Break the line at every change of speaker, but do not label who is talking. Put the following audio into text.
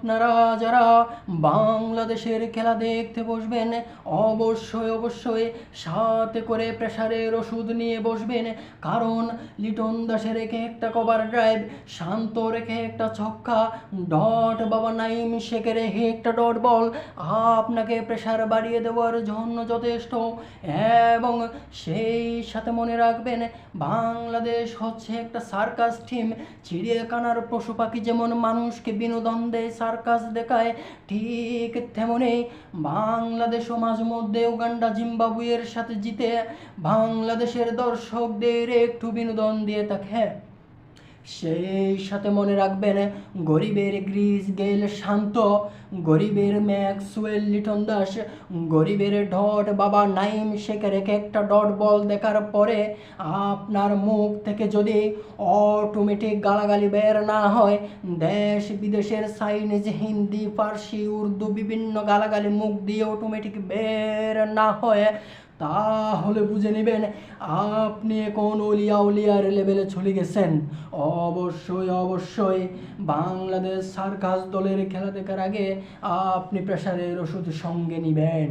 আপনারা যারা বাংলাদেশের খেলা দেখতে বসবেন অবশ্যই সাথে করে প্রেসারের ওষুধ নিয়ে বসবেন, কারণ লিটন দাসের রেখে একটা কভার ড্রাইভ, শান্ত রেখে একটা ছক্কা, ডট বাবা নাইম শেখের রেখে একটা ডট বল আপনাকে প্রেসার বাড়িয়ে দেওয়ার জন্য যথেষ্ট। এবং সেই সাথে মনে রাখবেন, বাংলাদেশ হচ্ছে একটা সার্কাস টিম। চিড়িয়াখানার পশু পাখি যেমন মানুষকে বিনোদন দেয়, সার্কাস দেখায়, ঠিক তেমনই বাংলাদেশও মাঝে মধ্যে উগান্ডা জিম্বাবুয়ের সাথে জিতে বাংলাদেশের দর্শকদের একটু বিনোদন দিয়ে থাকে। সেই সাথে মনে রাখবেন, গরিবের গ্রিস গেল শান্ত, গরিবের ম্যাক্সওয়েল লিটন দাস, গরিবের ডট বাবা নাইম শেখের একটা ডট বল দেখার পরে আপনার মুখ থেকে যদি অটোমেটিক গালাগালি বের না হয়, দেশ বিদেশের চাইনিজ, হিন্দি, ফার্সি, উর্দু বিভিন্ন গালাগালি মুখ দিয়ে অটোমেটিক বের না হয়, তাহলে বুঝে নেবেন আপনি এখন উলিয়ার লেভেলে চলে গেছেন। অবশ্যই বাংলাদেশ সার্কাস দলের খেলা দেখার আগে আপনি প্রেসারের ওষুধ সঙ্গে নেবেন।